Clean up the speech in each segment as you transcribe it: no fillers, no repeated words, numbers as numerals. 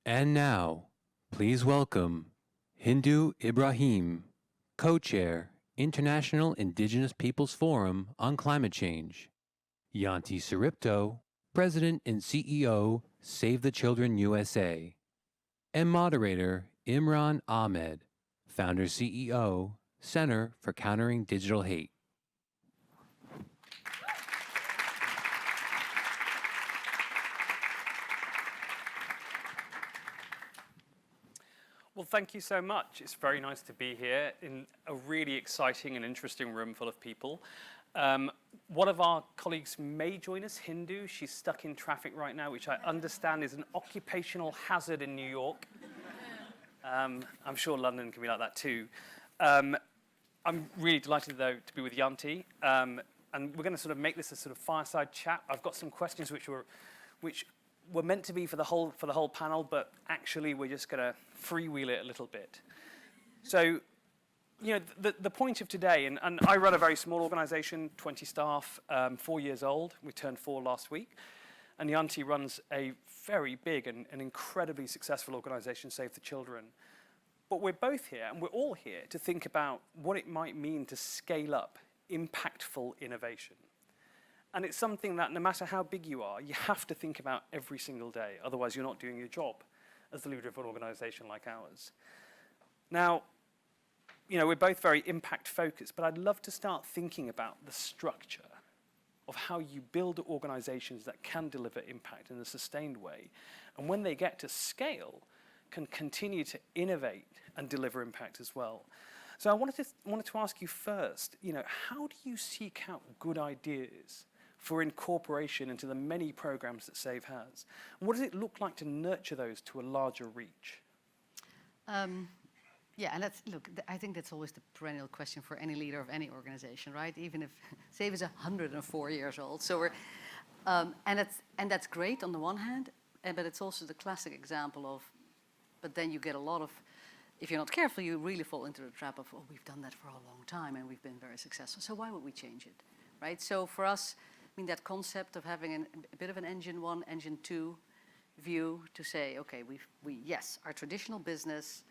And now, please welcome Hindou Ibrahim, Co-Chair, International Indigenous Peoples Forum on Climate Change. Janti Soeripto, President and CEO, Save the Children USA. And Moderator Imran Ahmed, Founder CEO, Center for Countering Digital Hate. Well, thank you so much. It's very nice to be here in a really exciting and interesting room full of people. One of our colleagues may join us, Hindou. She's stuck in traffic right now, which I understand is an occupational hazard in New York. I'm sure London can be like that too. I'm really delighted, though, to be with Janti. And we're going to sort of make this a sort of fireside chat. I've got some questions which were meant to be for the whole panel, but actually we're just going to freewheel it a little bit. So, you know, the point of today, and I run a very small organization, 20 staff, 4 years old. We turned 4 last week. And Janti runs a very big and incredibly successful organization, Save the Children. But we're both here, and we're all here to think about what it might mean to scale up impactful innovation. And it's something that no matter how big you are, you have to think about every single day. Otherwise, you're not doing your job as the leader of an organization like ours. Now, you know, we're both very impact focused, but I'd love to start thinking about the structure of how you build organizations that can deliver impact in a sustained way. And when they get to scale, can continue to innovate and deliver impact as well. So I wanted to ask you first, you know, how do you seek out good ideas for incorporation into the many programs that SAVE has? And what does it look like to nurture those to a larger reach? Yeah, and I think that's always the perennial question for any leader of any organization, right? Even if SAVE is 104 years old. So we're, and that's great on the one hand, but it's also the classic example of, but then you get a lot of, if you're not careful, you really fall into the trap of, oh, we've done that for a long time and we've been very successful. So why would we change it, right? So for us, I mean, that concept of having a bit of an engine 1, engine 2 view to say, okay, yes, our traditional business,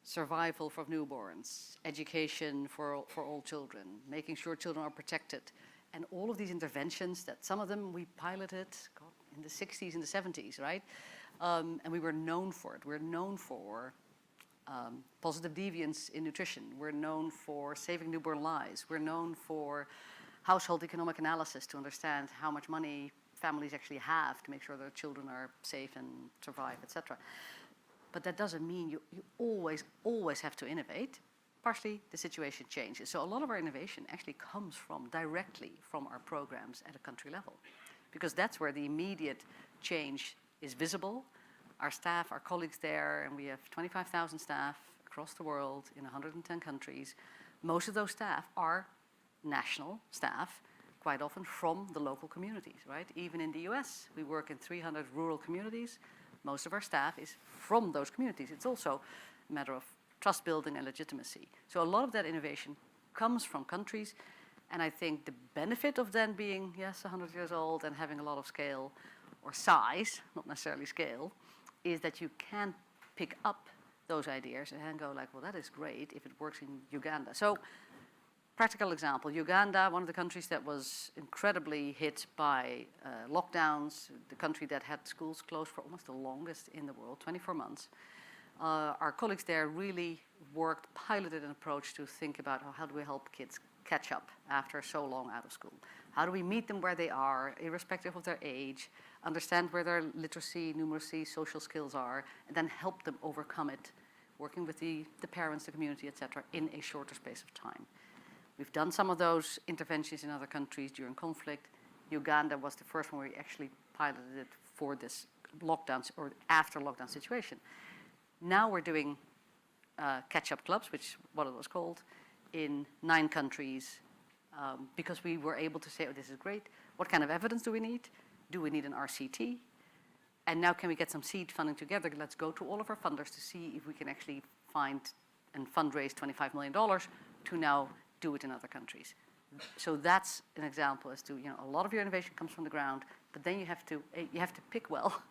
survival for newborns, education for all children, making sure children are protected, and all of these interventions that some of them we piloted in the 60s and the 70s, right? And we were known for it. We're known for positive deviance in nutrition. We're known for saving newborn lives. We're known for household economic analysis to understand how much money families actually have to make sure their children are safe and survive, etc. But that doesn't mean you always have to innovate. Partially, the situation changes. So a lot of our innovation actually comes directly from our programs at a country level, because that's where the immediate change is visible. Our staff, our colleagues there, and we have 25,000 staff across the world in 110 countries. Most of those staff are national staff, quite often from the local communities, right? Even in the US, we work in 300 rural communities. Most of our staff is from those communities. It's also a matter of trust building and legitimacy. So a lot of that innovation comes from countries, and I think the benefit of then being, yes, 100 years old and having a lot of scale or size, not necessarily scale, is that you can pick up those ideas and go like, well, that is great if it works in Uganda. So practical example, Uganda, one of the countries that was incredibly hit by lockdowns, the country that had schools closed for almost the longest in the world, 24 months. Our colleagues there really piloted an approach to think about how do we help kids catch up after so long out of school? How do we meet them where they are, irrespective of their age, understand where their literacy, numeracy, social skills are, and then help them overcome it, working with the parents, the community, etc., in a shorter space of time. We've done some of those interventions in other countries during conflict. Uganda was the first one where we actually piloted it for this lockdowns or after lockdown situation. Now we're doing catch-up clubs, which is what it was called, in 9 countries because we were able to say, oh, this is great. What kind of evidence do we need? Do we need an RCT? And now can we get some seed funding together? Let's go to all of our funders to see if we can actually find and fundraise $25 million to now do it in other countries. So that's an example as to, you know, a lot of your innovation comes from the ground, but then you have to pick well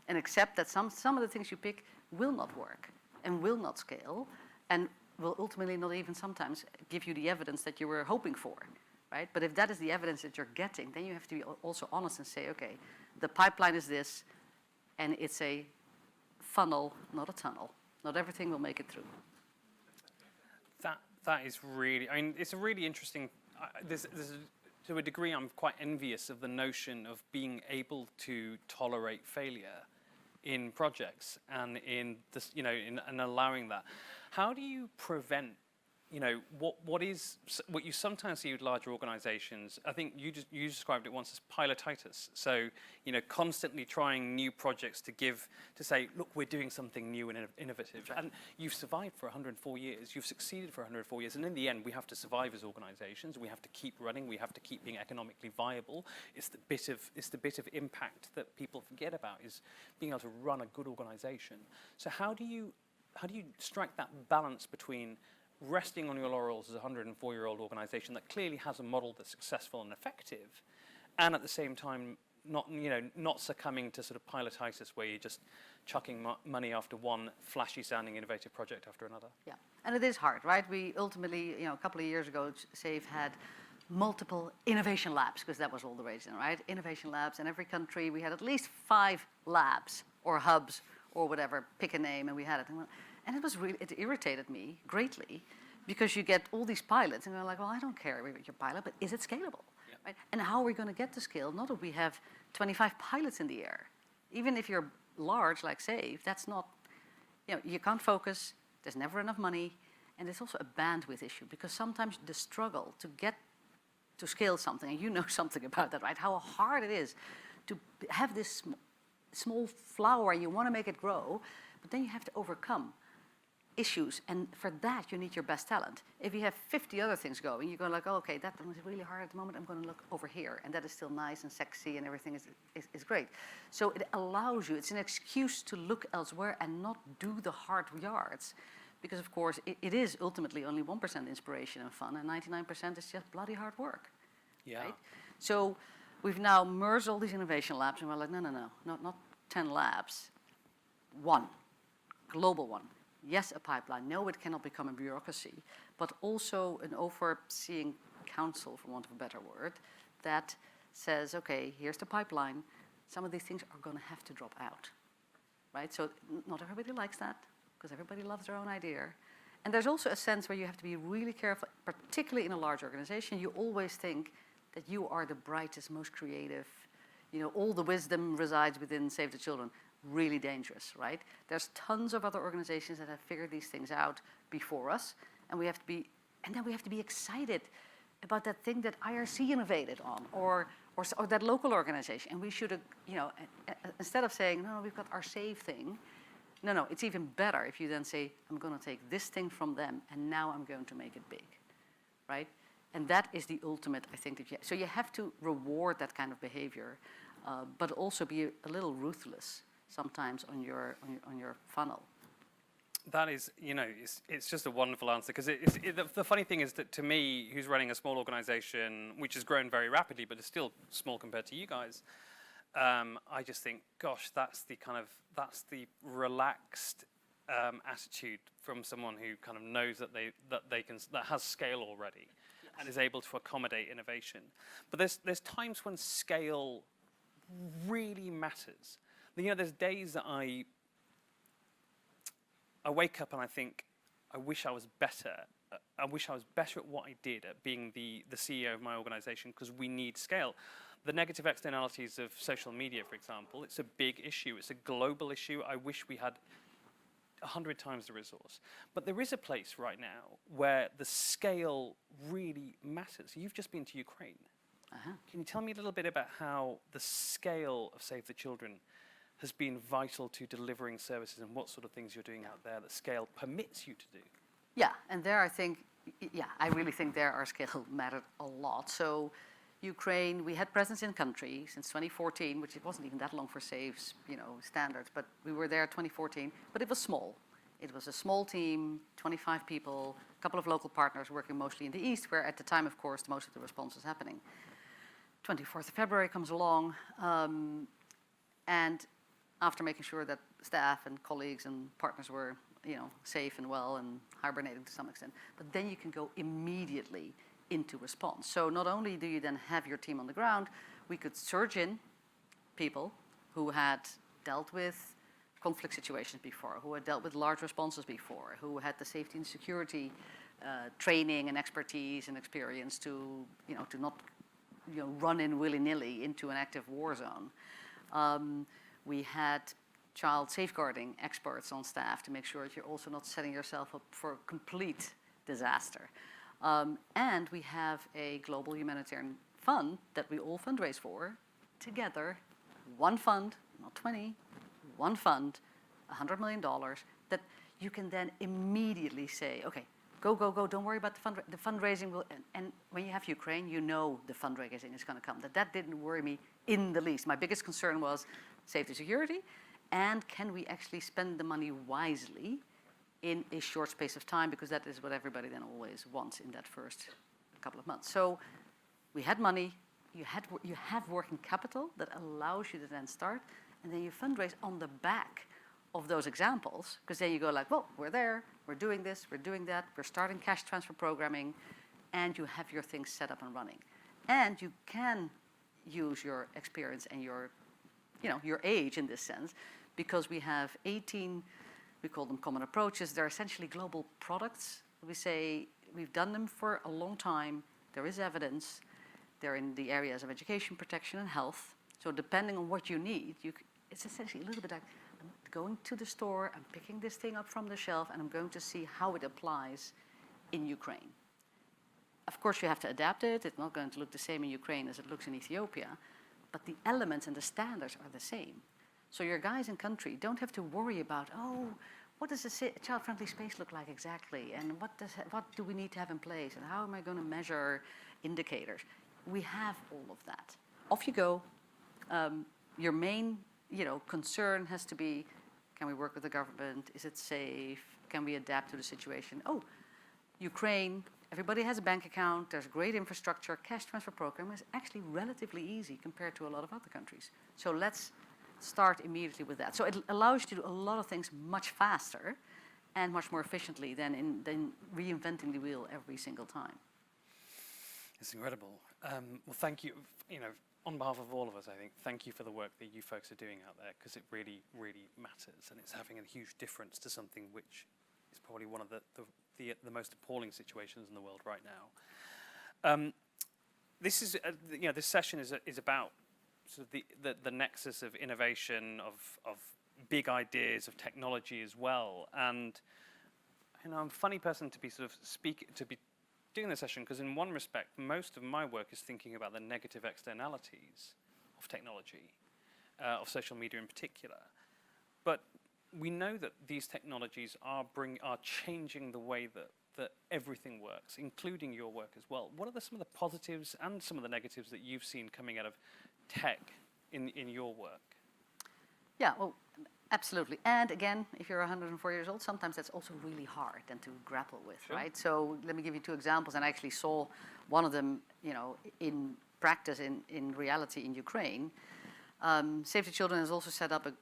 and accept that some of the things you pick will not work and will not scale and will ultimately not even sometimes give you the evidence that you were hoping for, right? But if that is the evidence that you're getting, then you have to be also honest and say, okay, the pipeline is this, and it's a funnel, not a tunnel. Not everything will make it through. That is really, I mean, it's a really interesting, to a degree, I'm quite envious of the notion of being able to tolerate failure in projects and in this, in allowing that. How do you prevent, what you sometimes see with larger organizations? I think you described it once as pilotitis. So, constantly trying new projects to say, look, we're doing something new and innovative. And you've survived for 104 years. You've succeeded for 104 years. And in the end, we have to survive as organizations. We have to keep running. We have to keep being economically viable. It's the bit of impact that people forget about, is being able to run a good organization. So how do you strike that balance between resting on your laurels as a 104-year-old organization that clearly has a model that's successful and effective, and at the same time not succumbing to sort of pilotitis where you're just chucking money after one flashy-sounding innovative project after another? Yeah, and it is hard, right? We ultimately, a couple of years ago, SAFE had multiple innovation labs, because that was all the rage then, right? Innovation labs in every country. We had at least 5 labs or hubs or whatever, pick a name, and we had it. And it irritated me greatly, because you get all these pilots, and you're like, well, I don't care with your pilot, but is it scalable? Yeah. Right? And how are we going to get to scale? Not that we have 25 pilots in the air. Even if you're large, like SAFE, that's not, you can't focus, there's never enough money, and there's also a bandwidth issue, because sometimes the struggle to get to scale something, and you know something about that, right? How hard it is to have this small flower, you want to make it grow, but then you have to overcome issues, and for that you need your best talent. If you have 50 other things going, you go like, oh, okay, that one is really hard at the moment, I'm going to look over here, and that is still nice and sexy and everything is great. So it allows you, it's an excuse to look elsewhere and not do the hard yards, because of course it is ultimately only 1% inspiration and fun, and 99% is just bloody hard work. Yeah. Right? So we've now merged all these innovation labs, and we're like, no, not 10 labs, one, global one. Yes, a pipeline. No, it cannot become a bureaucracy, but also an overseeing council, for want of a better word, that says, okay, here's the pipeline. Some of these things are going to have to drop out, right? So not everybody likes that, because everybody loves their own idea. And there's also a sense where you have to be really careful, particularly in a large organization. You always think that you are the brightest, most creative, all the wisdom resides within Save the Children. Really dangerous, right? There's tons of other organizations that have figured these things out before us, and then we have to be excited about that thing that IRC innovated on, or that local organization. And we should, instead of saying, no, we've got our SAVE thing, no, it's even better if you then say, I'm going to take this thing from them, and now I'm going to make it big, right? And that is the ultimate, I think, so you have to reward that kind of behavior, but also be a little ruthless sometimes on your funnel. That is, it's just a wonderful answer, because the funny thing is that, to me, who's running a small organization which has grown very rapidly but is still small compared to you guys, I just think, gosh, that's the relaxed attitude from someone who kind of knows that that has scale already, yes, and is able to accommodate innovation. But there's times when scale really matters. There's days that I wake up and I think, I wish I was better. I wish I was better at what I did, at being the CEO of my organization, because we need scale. The negative externalities of social media, for example, it's a big issue. It's a global issue. I wish we had 100 times the resource. But there is a place right now where the scale really matters. You've just been to Ukraine. Uh-huh. Can you tell me a little bit about how the scale of Save the Children has been vital to delivering services, and what sort of things you're doing out there that scale permits you to do? Yeah, and there I really think there our scale mattered a lot. So Ukraine, we had presence in country since 2014, which it wasn't even that long for SAFE's standards, but we were there 2014, but it was small. It was a small team, 25 people, a couple of local partners working mostly in the East, where at the time, of course, most of the response was happening. 24th of February comes along, and after making sure that staff and colleagues and partners were, safe and well and hibernating to some extent. But then you can go immediately into response. So not only do you then have your team on the ground, we could surge in people who had dealt with conflict situations before, who had dealt with large responses before, who had the safety and security training and expertise and experience to not run in willy-nilly into an active war zone. We had child safeguarding experts on staff to make sure that you're also not setting yourself up for complete disaster. And we have a global humanitarian fund that we all fundraise for together. One fund, not 20, one fund, $100 million, that you can then immediately say, okay, go, don't worry about the fundraising. And when you have Ukraine, you know the fundraising is going to come. That didn't worry me in the least. My biggest concern was safety, security, and can we actually spend the money wisely in a short space of time, because that is what everybody then always wants in that first couple of months. So we had money, you have working capital that allows you to then start, and then you fundraise on the back of those examples, because then you go like, well, we're there, we're doing this, we're doing that, we're starting cash transfer programming, and you have your things set up and running. And you can use your experience and your age in this sense, because we have 18, we call them common approaches. They're essentially global products. We say we've done them for a long time. There is evidence. They're in the areas of education, protection, and health. So depending on what you need, it's essentially a little bit like, I'm going to the store, I'm picking this thing up from the shelf, and I'm going to see how it applies in Ukraine. Of course, you have to adapt it. It's not going to look the same in Ukraine as it looks in Ethiopia, but the elements and the standards are the same. So your guys in country don't have to worry about, what does a child-friendly space look like exactly? And what do we need to have in place? And how am I going to measure indicators? We have all of that. Off you go. Your main concern has to be, can we work with the government? Is it safe? Can we adapt to the situation? Oh, Ukraine, everybody has a bank account. There's great infrastructure. Cash transfer program is actually relatively easy compared to a lot of other countries. So let's start immediately with that. So it allows you to do a lot of things much faster and much more efficiently than reinventing the wheel every single time. It's incredible. Well, thank you. On behalf of all of us, I think, thank you for the work that you folks are doing out there, because it really, really matters, and it's having a huge difference to something which is probably one of the most appalling situations in the world right now. This is, this session is about sort of the nexus of innovation, of big ideas, of technology as well. And I'm a funny person to be doing this session, because in one respect, most of my work is thinking about the negative externalities of technology, of social media in particular. But we know that these technologies are changing the way that everything works, including your work as well. What are some of the positives and some of the negatives that you've seen coming out of tech in your work? Yeah, well, absolutely. And again, if you're 104 years old, sometimes that's also really hard then to grapple with, sure. Right? So let me give you two examples, and I actually saw one of them, in practice, in reality in Ukraine. Save the Children has also set up a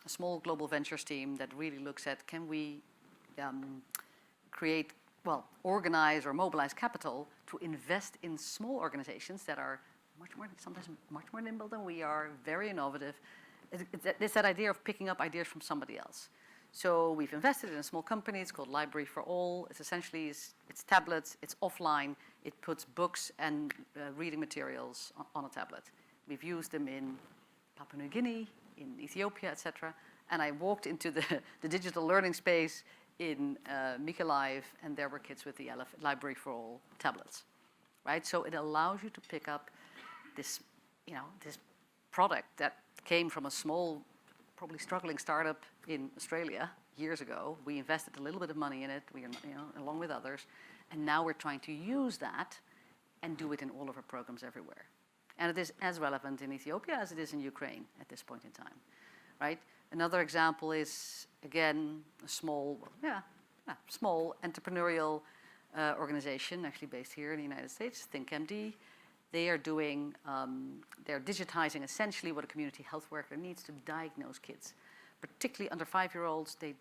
small global ventures team that really looks at, can we organize or mobilize capital to invest in small organizations that are sometimes much more nimble than we are, very innovative. It's that idea of picking up ideas from somebody else. So we've invested in a small company. It's called Library for All. It's essentially it's tablets. It's offline. It puts books and reading materials on a tablet. We've used them in Papua New Guinea, in Ethiopia, etc. And I walked into the digital learning space in Mykolaiv, and there were kids with the Library for All tablets, right? So it allows you to pick up this product that came from a small, probably struggling startup in Australia years ago. We invested a little bit of money in it, along with others, and now we're trying to use that and do it in all of our programs everywhere. And it is as relevant in Ethiopia as it is in Ukraine at this point in time, right? Another example is, again, a small entrepreneurial organization, actually based here in the United States, ThinkMD. They are doing, they're digitizing essentially what a community health worker needs to diagnose kids. Particularly under 5-year-olds, they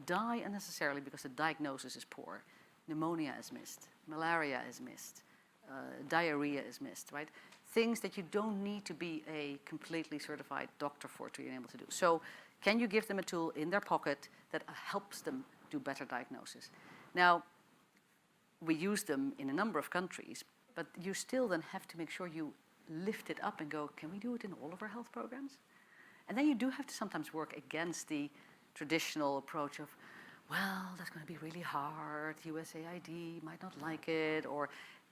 die unnecessarily because the diagnosis is poor. Pneumonia is missed, malaria is missed, diarrhea is missed, right? Things that you don't need to be a completely certified doctor for to be able to do. So can you give them a tool in their pocket that helps them do better diagnosis? Now, we use them in a number of countries, but you still then have to make sure you lift it up and go, can we do it in all of our health programs? And then you do have to sometimes work against the traditional approach of, well, that's going to be really hard, USAID might not like it, or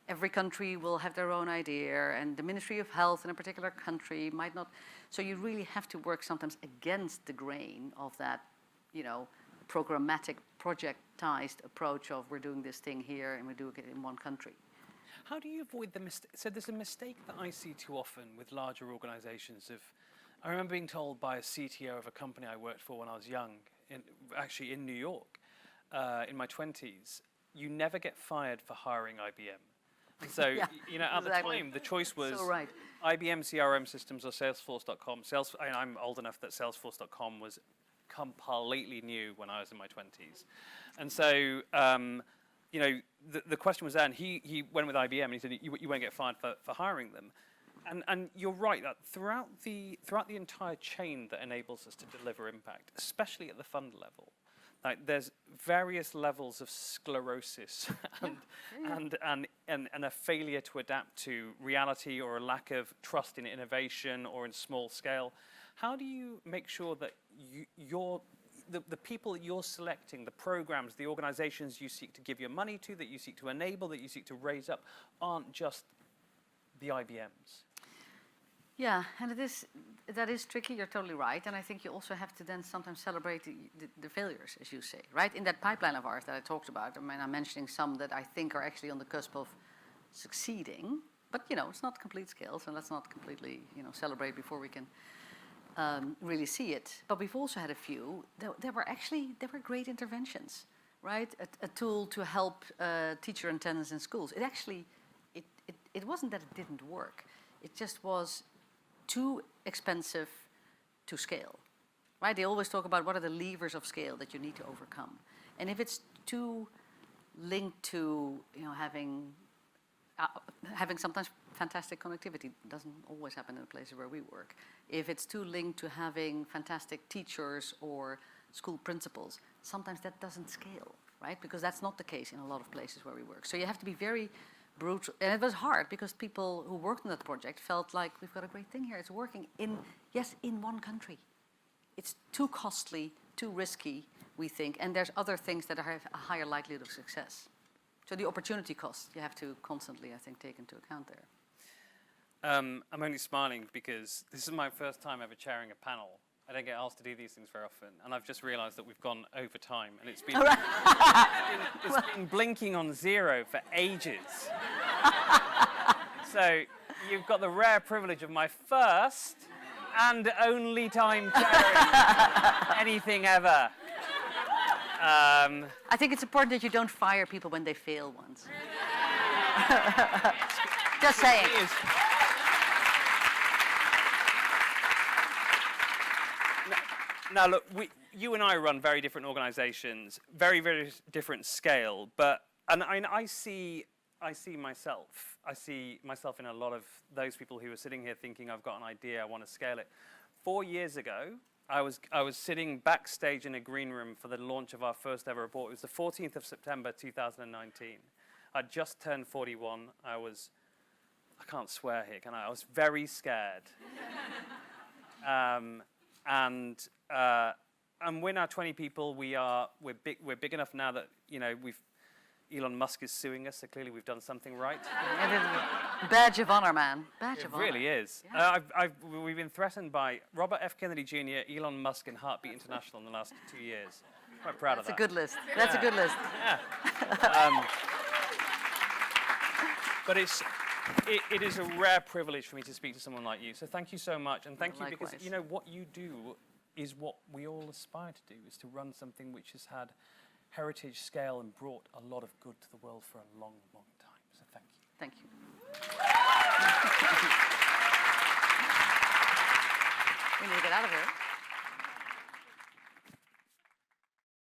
every country will have their own idea, and the Ministry of Health in a particular country might not. So you really have to work sometimes against the grain of that, you know, programmatic, projectized approach of we're doing this thing here and we're doing it in one country. How do you avoid the mistake? So there's a mistake that I see too often with larger organizations of, I remember being told by a CTO of a company I worked for when I was young, actually in New York, in my 20s, you never get fired for hiring IBM. And so, Yeah, you know, at exactly. the time, the choice was So right. IBM CRM systems or Salesforce.com. I'm old enough that Salesforce.com was completely new when I was in my 20s. And so, you know, the question was there, and he went with IBM, and he said, you won't get fired for hiring them. And you're right, that throughout the entire chain that enables us to deliver impact, especially at the fund level, like there's various levels of sclerosis and a failure to adapt to reality or a lack of trust in innovation or in small scale. How do you make sure that the people that you're selecting, the programs, the organizations you seek to give your money to, that you seek to enable, that you seek to raise up, aren't just the IBMs? Yeah, and that is tricky, you're totally right. And I think you also have to then sometimes celebrate the failures, as you say, right? In that pipeline of ours that I talked about, I mean, I'm mentioning some that I think are actually on the cusp of succeeding, but, you know, it's not complete scale, so let's not completely, you know, celebrate before we can really see it. But we've also had a few that were great interventions, right? A tool to help teacher attendance in schools. It wasn't that it didn't work. It just was too expensive to scale, right? They always talk about what are the levers of scale that you need to overcome. And if it's too linked to, you know, having sometimes fantastic connectivity, doesn't always happen in the places where we work. If it's too linked to having fantastic teachers or school principals, sometimes that doesn't scale, right? Because that's not the case in a lot of places where we work. So you have to be very brutal, and it was hard because people who worked on that project felt like we've got a great thing here. It's working in one country. It's too costly, too risky, we think, and there's other things that have a higher likelihood of success. So the opportunity cost you have to constantly, I think, take into account there. I'm only smiling because this is my first time ever chairing a panel. I don't get asked to do these things very often, and I've just realised that we've gone over time, and it's been, it's been blinking on zero for ages. So you've got the rare privilege of my first and only time chairing anything ever. I think it's important that you don't fire people when they fail once. Just saying. Now, look, you and I run very different organizations, very, very different scale, and I see myself in a lot of those people who are sitting here thinking, I've got an idea, I want to scale it. 4 years ago, I was sitting backstage in a green room for the launch of our first ever report. It was the 14th of September, 2019. I'd just turned 41. I can't swear here, can I? I was very scared. And we're now 20 people. We're big enough now that, you know, Elon Musk is suing us, so clearly we've done something right. Badge of honor, man. Badge of honor. It really is. Yeah. We've been threatened by Robert F. Kennedy Jr., Elon Musk, and Heartbeat International in the last 2 years. Quite proud of that. That's a good list. That's a good list. Yeah. But it is a rare privilege for me to speak to someone like you. So thank you so much, and thank you because, you know, what you do is what we all aspire to do, is to run something which has had heritage, scale, and brought a lot of good to the world for a long, long time. So thank you. Thank you. We need to get out of here.